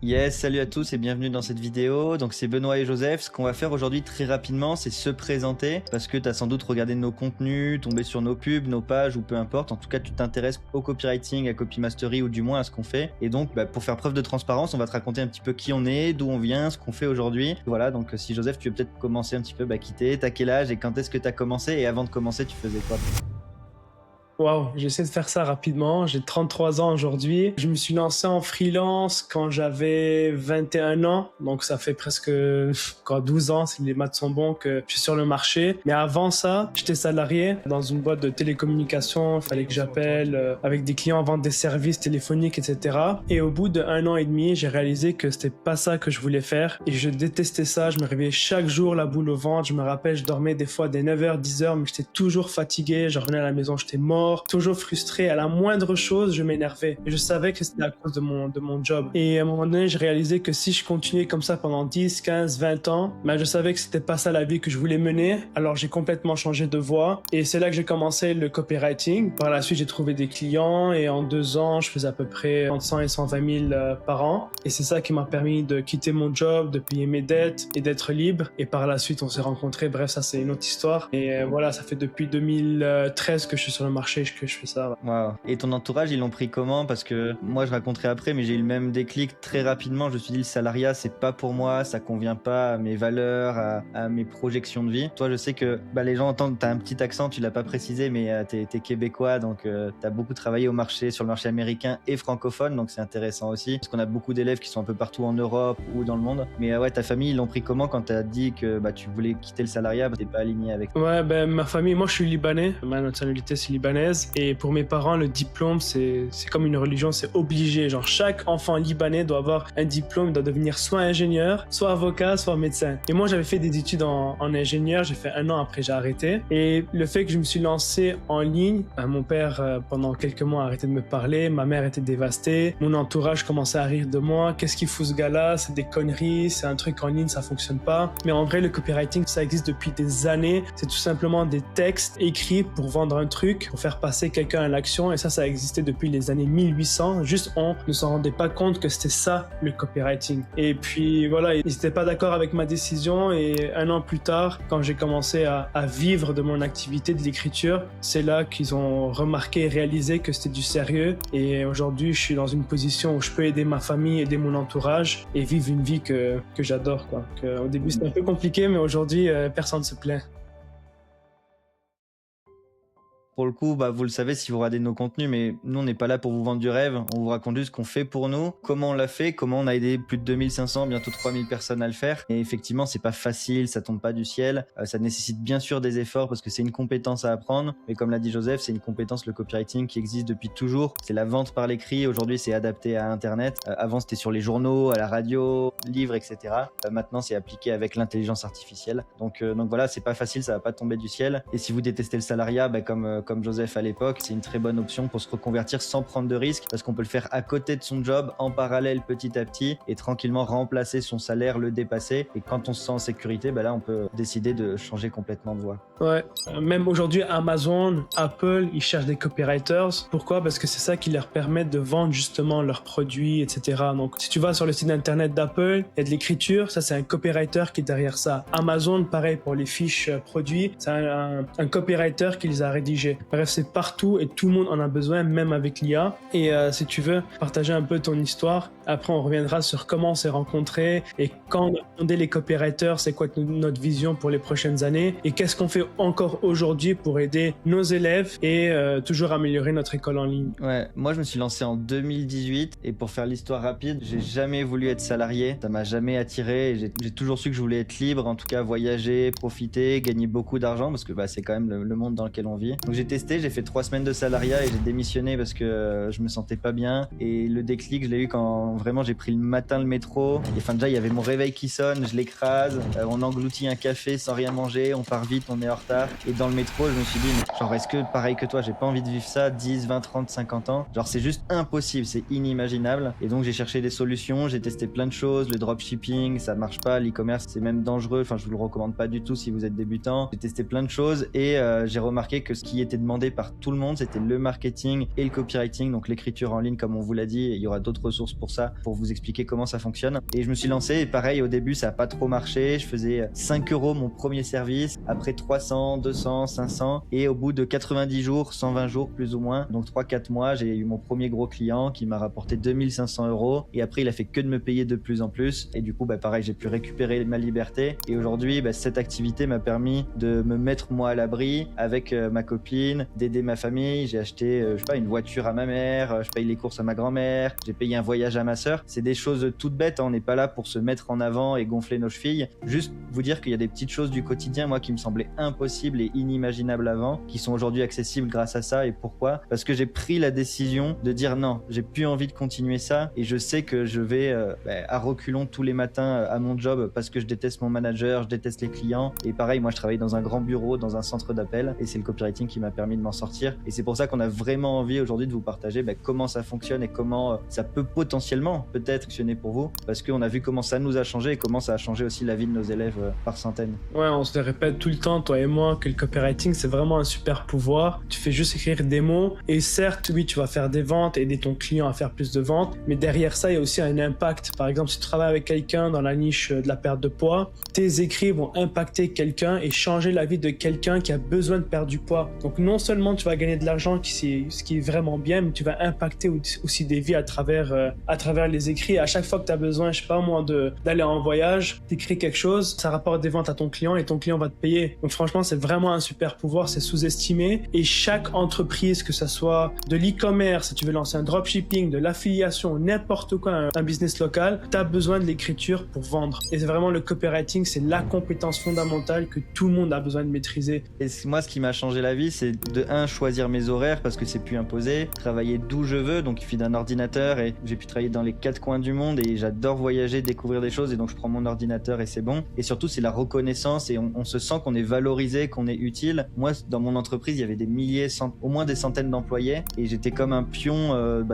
Yes, salut à tous et bienvenue dans cette vidéo. Donc c'est Benoît et Joseph. Ce qu'on va faire aujourd'hui très rapidement, c'est se présenter parce que tu as sans doute regardé nos contenus, tombé sur nos pubs, nos pages ou peu importe. En tout cas, tu t'intéresses au copywriting, à copy mastery ou du moins à ce qu'on fait. Et donc, pour faire preuve de transparence, on va te raconter un petit peu qui on est, d'où on vient, ce qu'on fait aujourd'hui. Voilà, donc si Joseph, tu veux peut-être commencer un petit peu, qui t'es, t'as quel âge et quand est-ce que tu as commencé et avant de commencer, tu faisais quoi? Waouh, j'essaie de faire ça rapidement. J'ai 33 ans aujourd'hui. Je me suis lancé en freelance quand j'avais 21 ans. Donc ça fait presque encore 12 ans, si les maths sont bons, que je suis sur le marché. Mais avant ça, j'étais salarié dans une boîte de télécommunications. Il fallait que j'appelle avec des clients, vendre des services téléphoniques, etc. Et au bout d'1 an et demi, j'ai réalisé que c'était pas ça que je voulais faire. Et je détestais ça. Je me réveillais chaque jour la boule au ventre. Je me rappelle, je dormais des fois des 9h, 10h, mais j'étais toujours fatigué. Je revenais à la maison, j'étais mort. Toujours frustré, à la moindre chose, je m'énervais. Et je savais que c'était à cause de mon job. Et à un moment donné, j'ai réalisé que si je continuais comme ça pendant 10, 15, 20 ans, je savais que c'était pas ça la vie que je voulais mener. Alors j'ai complètement changé de voie. Et c'est là que j'ai commencé le copywriting. Par la suite, j'ai trouvé des clients et en 2 ans, je faisais à peu près entre 100 et 120 000 par an. Et c'est ça qui m'a permis de quitter mon job, de payer mes dettes et d'être libre. Et par la suite, on s'est rencontrés. Bref, ça c'est une autre histoire. Et voilà, ça fait depuis 2013 que je suis sur le marché que je fais ça. Ouais. Wow. Et ton entourage, ils l'ont pris comment? Parce que moi, je raconterai après, mais j'ai eu le même déclic très rapidement. Je me suis dit, le salariat, c'est pas pour moi, ça convient pas à mes valeurs, à mes projections de vie. Toi, je sais que les gens entendent, t'as un petit accent, tu l'as pas précisé, mais t'es québécois, donc t'as beaucoup travaillé sur le marché américain et francophone, donc c'est intéressant aussi, parce qu'on a beaucoup d'élèves qui sont un peu partout en Europe ou dans le monde. Mais ouais, ta famille, ils l'ont pris comment quand t'as dit que tu voulais quitter le salariat, t'es pas aligné avec? Ouais, ma famille, moi je suis libanais, ma nationalité c'est libanaise, et pour mes parents, le diplôme, c'est comme une religion, c'est obligé. Genre, chaque enfant libanais doit avoir un diplôme, il doit devenir soit ingénieur, soit avocat, soit médecin. Et moi, j'avais fait des études en ingénieur, j'ai fait 1 an, après j'ai arrêté. Et le fait que je me suis lancé en ligne, mon père, pendant quelques mois, a arrêté de me parler, ma mère était dévastée, mon entourage commençait à rire de moi. Qu'est-ce qu'il fout ce gars-là? C'est des conneries, c'est un truc en ligne, ça fonctionne pas. Mais en vrai, le copywriting, ça existe depuis des années. C'est tout simplement des textes écrits pour vendre un truc, pour faire passer quelqu'un à l'action, et ça existait depuis les années 1800, juste on ne s'en rendait pas compte que c'était ça le copywriting. Et puis voilà, ils n'étaient pas d'accord avec ma décision, et 1 an plus tard, quand j'ai commencé à vivre de mon activité de l'écriture, c'est là qu'ils ont remarqué et réalisé que c'était du sérieux. Et aujourd'hui, je suis dans une position où je peux aider ma famille, aider mon entourage et vivre une vie que j'adore, quoi. Au début c'était un peu compliqué, mais aujourd'hui personne ne se plaint. Pour le coup, vous le savez si vous regardez nos contenus, mais nous, on n'est pas là pour vous vendre du rêve. On vous raconte juste ce qu'on fait pour nous, comment on l'a fait, comment on a aidé plus de 2500, bientôt 3000 personnes à le faire. Et effectivement, c'est pas facile, ça tombe pas du ciel. Ça nécessite bien sûr des efforts parce que c'est une compétence à apprendre. Mais comme l'a dit Joseph, c'est une compétence, le copywriting, qui existe depuis toujours. C'est la vente par l'écrit. Aujourd'hui, c'est adapté à Internet. Avant, c'était sur les journaux, à la radio, livres, etc. Maintenant, c'est appliqué avec l'intelligence artificielle. Donc voilà, c'est pas facile, ça va pas tomber du ciel. Et si vous détestez le salariat, comme Joseph à l'époque, c'est une très bonne option pour se reconvertir sans prendre de risques, parce qu'on peut le faire à côté de son job, en parallèle petit à petit, et tranquillement remplacer son salaire, le dépasser. Et quand on se sent en sécurité, là on peut décider de changer complètement de voie. Ouais, même aujourd'hui Amazon, Apple, ils cherchent des copywriters. Pourquoi? Parce que c'est ça qui leur permet de vendre justement leurs produits, etc. Donc si tu vas sur le site internet d'Apple, il y a de l'écriture, ça c'est un copywriter qui est derrière ça. Amazon, pareil pour les fiches produits, c'est un copywriter qui les a rédigées. Bref, c'est partout et tout le monde en a besoin, même avec l'IA. Et si tu veux partager un peu ton histoire, après on reviendra sur comment on s'est rencontrés et quand on a fondé les copywriters, c'est quoi notre vision pour les prochaines années et qu'est-ce qu'on fait encore aujourd'hui pour aider nos élèves et toujours améliorer notre école en ligne. Ouais, moi je me suis lancé en 2018 et pour faire l'histoire rapide, j'ai jamais voulu être salarié, ça m'a jamais attiré et j'ai toujours su que je voulais être libre, en tout cas voyager, profiter, gagner beaucoup d'argent parce que c'est quand même le monde dans lequel on vit. Donc j'ai testé, j'ai fait 3 semaines de salariat et j'ai démissionné parce que je me sentais pas bien. Et le déclic, je l'ai eu quand vraiment j'ai pris le matin le métro. Et déjà, il y avait mon réveil qui sonne, je l'écrase, on engloutit un café sans rien manger, on part vite, on est en retard. Et dans le métro, je me suis dit, mais genre, est-ce que pareil que toi, j'ai pas envie de vivre ça 10, 20, 30, 50 ans? Genre, c'est juste impossible, c'est inimaginable. Et donc, j'ai cherché des solutions, j'ai testé plein de choses. Le dropshipping, ça marche pas. L'e-commerce, c'est même dangereux. Enfin, je vous le recommande pas du tout si vous êtes débutant. J'ai testé plein de choses et j'ai remarqué que ce qui était était demandé par tout le monde, c'était le marketing et le copywriting, donc l'écriture en ligne comme on vous l'a dit, et il y aura d'autres ressources pour ça, pour vous expliquer comment ça fonctionne. Et je me suis lancé et pareil, au début ça a pas trop marché, je faisais 5 € mon premier service, après 300, 200, 500, et au bout de 90 jours, 120 jours plus ou moins, donc 3-4 mois, j'ai eu mon premier gros client qui m'a rapporté 2500 €, et après il a fait que de me payer de plus en plus, et du coup pareil, j'ai pu récupérer ma liberté, et aujourd'hui cette activité m'a permis de me mettre moi à l'abri avec ma copine, d'aider ma famille. J'ai acheté je sais pas, une voiture à ma mère, je paye les courses à ma grand-mère, j'ai payé un voyage à ma sœur. C'est des choses toutes bêtes, hein. On n'est pas là pour se mettre en avant et gonfler nos chevilles, juste vous dire qu'il y a des petites choses du quotidien moi qui me semblaient impossibles et inimaginables avant, qui sont aujourd'hui accessibles grâce à ça. Et pourquoi? Parce que j'ai pris la décision de dire non, j'ai plus envie de continuer ça, et je sais que je vais à reculons tous les matins à mon job parce que je déteste mon manager, je déteste les clients. Et pareil, moi je travaille dans un grand bureau, dans un centre d'appel, et c'est le copywriting qui m'a permis de m'en sortir. Et c'est pour ça qu'on a vraiment envie aujourd'hui de vous partager comment ça fonctionne et comment ça peut potentiellement peut-être fonctionner pour vous, parce qu'on a vu comment ça nous a changé et comment ça a changé aussi la vie de nos élèves par centaines. Ouais, on se le répète tout le temps, toi et moi, que le copywriting, c'est vraiment un super pouvoir. Tu fais juste écrire des mots, et certes, oui, tu vas faire des ventes, aider ton client à faire plus de ventes, mais derrière ça, il y a aussi un impact. Par exemple, si tu travailles avec quelqu'un dans la niche de la perte de poids, tes écrits vont impacter quelqu'un et changer la vie de quelqu'un qui a besoin de perdre du poids. Donc non seulement tu vas gagner de l'argent, ce qui est vraiment bien, mais tu vas impacter aussi des vies à travers les écrits. À chaque fois que tu as besoin, je sais pas moi, d'aller en voyage, t'écris quelque chose, ça rapporte des ventes à ton client et ton client va te payer. Donc franchement, c'est vraiment un super pouvoir, c'est sous-estimé. Et chaque entreprise, que ça soit de l'e-commerce, si tu veux lancer un dropshipping, de l'affiliation, n'importe quoi, un business local, tu as besoin de l'écriture pour vendre. Et c'est vraiment le copywriting, c'est la compétence fondamentale que tout le monde a besoin de maîtriser. Et moi, ce qui m'a changé la vie, c'est de choisir mes horaires parce que c'est plus imposé, travailler d'où je veux, donc il suffit d'un ordinateur, et j'ai pu travailler dans les 4 coins du monde, et j'adore voyager, découvrir des choses, et donc je prends mon ordinateur et c'est bon. Et surtout, c'est la reconnaissance, et on se sent qu'on est valorisé, qu'on est utile. Moi, dans mon entreprise, il y avait des milliers, au moins des centaines d'employés, et j'étais comme un pion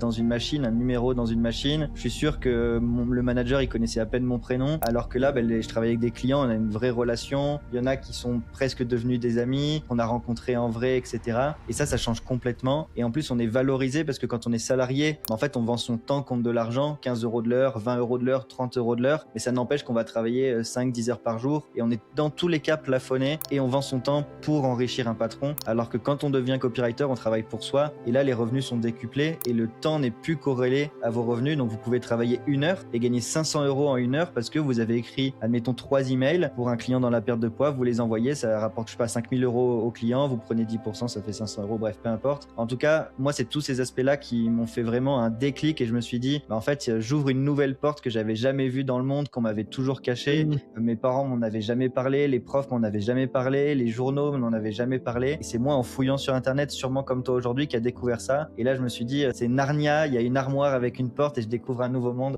dans une machine, un numéro dans une machine. Je suis sûr que le manager, il connaissait à peine mon prénom, alors que là, je travaille avec des clients, on a une vraie relation. Il y en a qui sont presque devenus des amis, qu'on a rencontrés en vrai, etc. Et ça change complètement. Et en plus, on est valorisé parce que quand on est salarié, en fait, on vend son temps contre de l'argent, 15 € de l'heure, 20 € de l'heure, 30 € de l'heure. Mais ça n'empêche qu'on va travailler 5-10 heures par jour, et on est dans tous les cas plafonné, et on vend son temps pour enrichir un patron. Alors que quand on devient copywriter, on travaille pour soi, et là, les revenus sont décuplés et le temps n'est plus corrélé à vos revenus. Donc, vous pouvez travailler 1 heure et gagner 500 € en 1 heure parce que vous avez écrit, admettons, 3 emails pour un client dans la perte de poids, vous les envoyez, ça rapporte, je sais pas, 5000 € au client, vous prenez 10%, ça fait 500 €, bref, peu importe. En tout cas, moi, c'est tous ces aspects-là qui m'ont fait vraiment un déclic, et je me suis dit, en fait, j'ouvre une nouvelle porte que j'avais jamais vue dans le monde, qu'on m'avait toujours cachée. Mes parents m'en avaient jamais parlé, les profs m'en avaient jamais parlé, les journaux m'en avaient jamais parlé. Et c'est moi, en fouillant sur Internet, sûrement comme toi aujourd'hui, qui a découvert ça. Et là, je me suis dit, c'est Narnia, il y a une armoire avec une porte et je découvre un nouveau monde.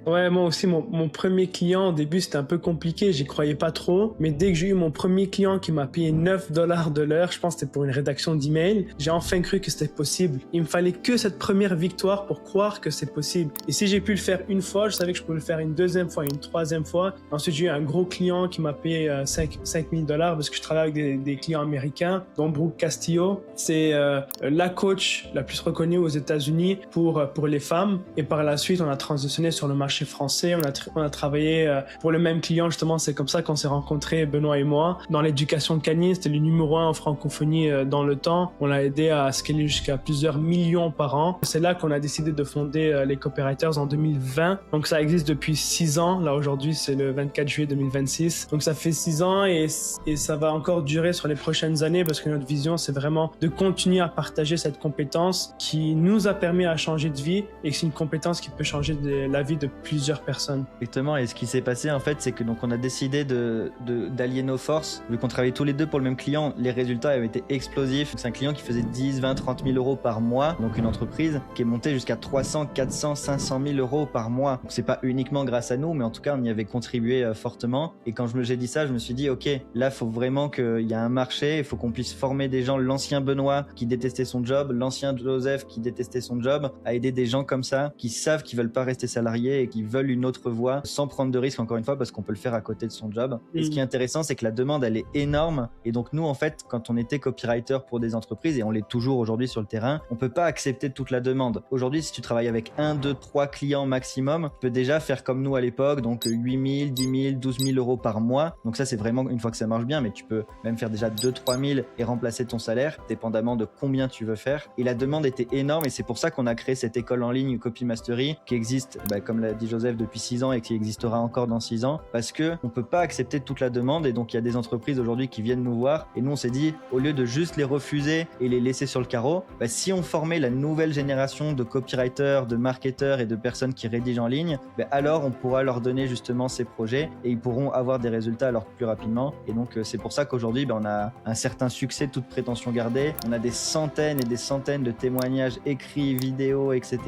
Ouais, moi aussi, mon premier client, au début, c'était un peu compliqué, j'y croyais pas trop. Mais dès que j'ai eu mon premier client qui m'a payé 9 $ de l'heure, je pense que c'était pour une rédaction d'email, j'ai enfin cru que c'était possible. Il me fallait que cette première victoire pour croire que c'est possible. Et si j'ai pu le faire une fois, je savais que je pouvais le faire une deuxième fois, une troisième fois. Ensuite, j'ai eu un gros client qui m'a payé 5000 $ parce que je travaille avec des clients américains, dont Brooke Castillo. C'est la coach la plus reconnue aux États-Unis pour les femmes. Et par la suite, on a transitionné sur le marché français. On a travaillé pour le même client, justement. C'est comme ça qu'on s'est rencontrés, Benoît et moi. Dans l'éducation canine, c'était le numéro 1 en francophonie dans le temps. On l'a aidé à scaler jusqu'à plusieurs millions par an. C'est là qu'on a décidé de fonder les Copywriters en 2020. Donc ça existe depuis 6 ans. Là, aujourd'hui, c'est le 24 juillet 2026. Donc ça fait 6 ans et ça va encore durer sur les prochaines années parce que notre vision, c'est vraiment de continuer à partager cette compétence qui nous a permis à changer de vie et c'est une compétence qui peut changer la vie de plusieurs personnes. Exactement. Et ce qui s'est passé, en fait, c'est que donc on a décidé d'allier nos forces. Vu qu'on travaillait tous les deux pour le même client, les résultats avaient été explosifs. C'est un client qui faisait 10, 20, 30 000 € par mois. Donc une entreprise qui est montée jusqu'à 300, 400, 500 000 € par mois. Donc c'est pas uniquement grâce à nous, mais en tout cas, on y avait contribué fortement. Et quand j'ai dit ça, je me suis dit, ok, là, faut vraiment qu'il y a un marché. Il faut qu'on puisse former des gens. L'ancien Benoît qui détestait son job, l'ancien Joseph qui détestait son job, à aider des gens comme ça, qui savent qu'ils veulent pas rester salariés et qui veulent une autre voie sans prendre de risques, encore une fois, parce qu'on peut le faire à côté de son job. Et ce qui est intéressant, c'est que la demande, elle est énorme. Et donc, nous, en fait, quand on était copywriter pour des entreprises, et on l'est toujours aujourd'hui sur le terrain, on peut pas accepter toute la demande. Aujourd'hui, si tu travailles avec 1, 2, 3 clients maximum, tu peux déjà faire comme nous à l'époque, donc 8 000, 10 000, 12 000 euros par mois. Donc ça, c'est vraiment une fois que ça marche bien, mais tu peux même faire déjà 2, 3 000 et remplacer ton salaire, dépendamment de combien tu veux faire. Et la demande était énorme, et c'est pour ça qu'on a créé cette école en ligne Copy Mastery, qui existe, comme l'a dit Joseph, depuis 6 ans et qui existera encore dans 6 ans, parce que on peut pas accepter toute la demande. Et donc il y a des entreprises aujourd'hui qui viennent nous voir, et nous on s'est dit, au lieu de juste les refuser et les laisser sur le carreau, si on formait la nouvelle génération de copywriters, de marketeurs et de personnes qui rédigent en ligne, alors on pourra leur donner justement ces projets et ils pourront avoir des résultats alors plus rapidement. Et donc c'est pour ça qu'aujourd'hui on a un certain succès, toute prétention gardée. On a des centaines et des centaines de témoignages écrits, vidéos, etc.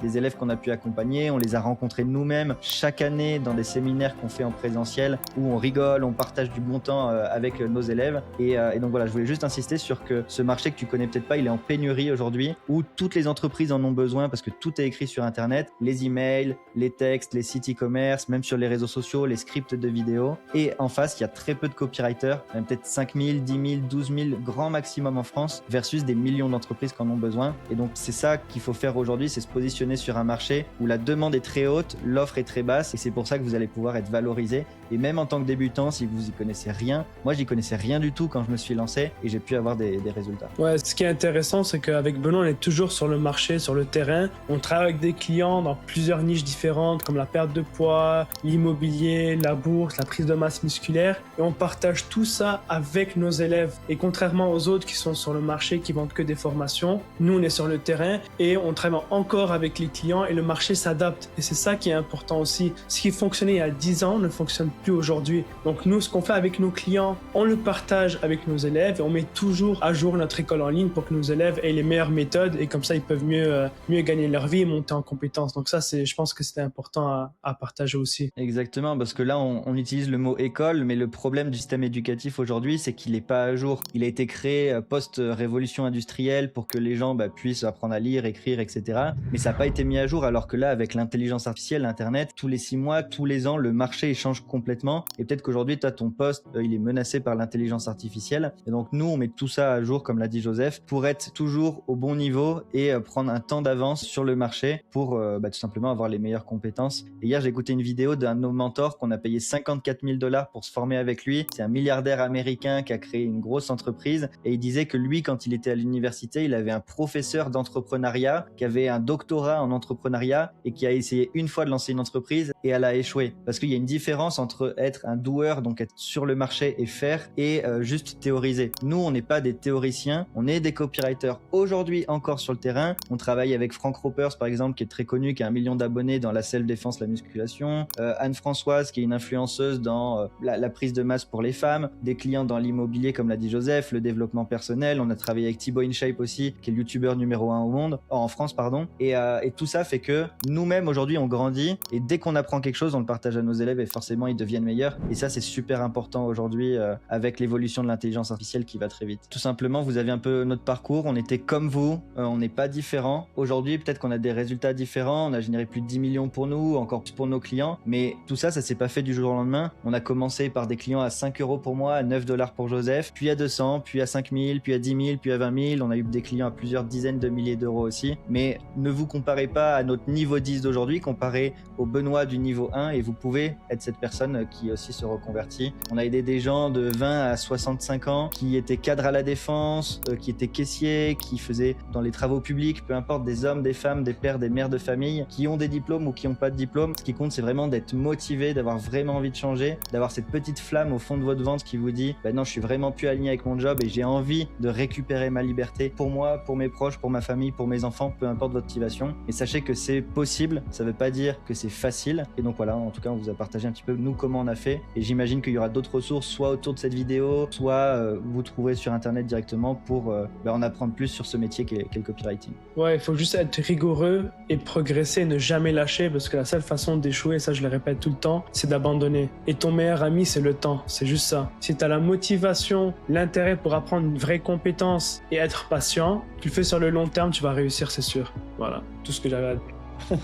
des élèves qu'on a pu accompagner. On les a rencontrés nous-mêmes chaque année dans des séminaires qu'on fait en présentiel où on rigole, on partage du bon temps avec nos élèves. Et donc voilà, je voulais juste insister sur que ce marché que tu connais peut-être pas, il est en pénurie aujourd'hui, où toutes les entreprises en ont besoin parce que tout est écrit sur Internet, les emails, les textes, les sites e-commerce, même sur les réseaux sociaux, les scripts de vidéos. Et en face, il y a très peu de copywriters, même peut-être 5 000, 10 000, 12 000 grand maximum en France, versus des millions d'entreprises qui en ont besoin. Et donc c'est ça qu'il faut faire aujourd'hui, c'est se positionner sur un marché où la demande est très haute, l'offre est très basse, et c'est pour ça que vous allez pouvoir être valorisé. Et même en tant que débutant, si vous y connaissez rien, moi j'y connaissais rien du tout quand je me suis lancé, et j'ai pu avoir des résultats. Ouais, ce qui est intéressant, c'est qu'avec Benoît, on est toujours sur le marché, sur le terrain. On travaille avec des clients dans plusieurs niches différentes, comme la perte de poids, l'immobilier, la bourse, la prise de masse musculaire. Et on partage tout ça avec nos élèves. Et contrairement aux autres qui sont sur le marché, qui vendent que des formations, nous, on est sur le terrain et on travaille encore avec les clients et le marché s'adapte. Et c'est ça qui est important aussi. Ce qui fonctionnait il y a 10 ans ne fonctionne plus aujourd'hui. Donc nous, ce qu'on fait avec nos clients, on le partage avec nos élèves et on met toujours à jour notre école en ligne pour que nos élèves aient les meilleures méthodes et comme ça, ils peuvent mieux gagner leur vie et monter en compétences. Donc ça, je pense que c'était important à partager aussi. Exactement, parce que là, on utilise le mot école, mais le problème du système éducatif aujourd'hui, c'est qu'il n'est pas à jour. Il a été créé post-révolution industrielle pour que les gens puissent apprendre à lire, écrire, etc. Mais ça n'a pas été mis à jour, alors que là, avec l'intelligence artificielle, Internet, tous les 6 mois, tous les ans, le marché change complètement. Et peut-être qu'aujourd'hui, ton poste, il est menacé par l'intelligence artificielle. Et donc, nous, on met tout ça à jour, comme l'a dit Joseph, pour être toujours au bon niveau et prendre un temps d'avance sur le marché pour tout simplement avoir les meilleures compétences. Et hier, j'ai écouté une vidéo d'un de nos mentors qu'on a payé $54 000 pour se former avec lui. C'est un milliardaire américain qui a créé une grosse entreprise et il disait que lui, quand il était à l'université, il avait un professeur d'entrepreneuriat qui avait un doctorat en entrepreneuriat et qui a essayé une fois de lancer une entreprise et elle a échoué. Parce qu'il y a une différence entre être un doer, donc être sur le marché et faire, et juste théoriser. Nous, on n'est pas des théoriciens, on est des copywriters. Aujourd'hui, encore sur le terrain, on travaille avec Frank Ropers, par exemple, qui est très connu, qui a 1 million d'abonnés dans la self-défense, la musculation. Anne-Françoise, qui est une influenceuse dans la prise de masse pour les femmes. Des clients dans l'immobilier, comme l'a dit Joseph, le développement personnel. On a travaillé avec Thibaut InShape aussi, qui est le youtubeur numéro 1 au monde, en France, pardon. Et tout ça fait que nous-mêmes, aujourd'hui, on grandit. Et dès qu'on apprend quelque chose, on le partage à nos élèves et forcément, ils deviennent meilleurs. Et ça, c'est super important aujourd'hui avec l'évolution de l'intelligence artificielle qui va très vite. Tout simplement, vous avez un peu notre parcours. On était comme vous, on n'est pas différents. Aujourd'hui, peut-être qu'on a des résultats différents. On a généré plus de 10 millions pour nous, encore plus pour nos clients. Mais tout ça, ça s'est pas fait du jour au lendemain. On a commencé par des clients à 5 € pour moi, à 9 $ pour Joseph, puis à 200, puis à 5 000, puis à 10 000, puis à 20 000. On a eu des clients à plusieurs dizaines de milliers d'euros aussi. Mais ne vous comparez pas à notre niveau 10 d'aujourd'hui, comparez au Benoît du niveau 1 et vous pouvez être cette personne qui aussi se reconvertit. On a aidé des gens de 20 à 65 ans qui étaient cadres à la défense, qui étaient caissiers, qui faisaient dans les travaux publics, peu importe, des hommes, des femmes, des pères, des mères de famille, qui ont des diplômes ou qui n'ont pas de diplôme. Ce qui compte, c'est vraiment d'être motivé, d'avoir vraiment envie de changer, d'avoir cette petite flamme au fond de votre ventre qui vous dit non, je suis vraiment plus aligné avec mon job et j'ai envie de récupérer ma liberté pour moi, pour mes proches, pour ma famille, pour mes enfants, peu importe votre motivation. Et sachez que c'est possible, ça veut pas dire que c'est facile. Et donc voilà, en tout cas, on vous a partagé un petit peu nous comment on a fait. Et j'imagine qu'il y aura d'autres ressources, soit autour de cette vidéo, soit vous trouverez sur internet directement pour en apprendre plus sur ce métier qu'est le copywriting. Ouais, il faut juste être rigoureux et progresser, ne jamais lâcher, parce que la seule façon d'échouer, ça je le répète tout le temps, c'est d'abandonner. Et ton meilleur ami, c'est le temps, c'est juste ça. Si tu as la motivation, l'intérêt pour apprendre une vraie compétence et être patient, tu le fais sur le long terme, tu vas réussir, c'est sûr. Voilà, tout ce que j'avais à dire.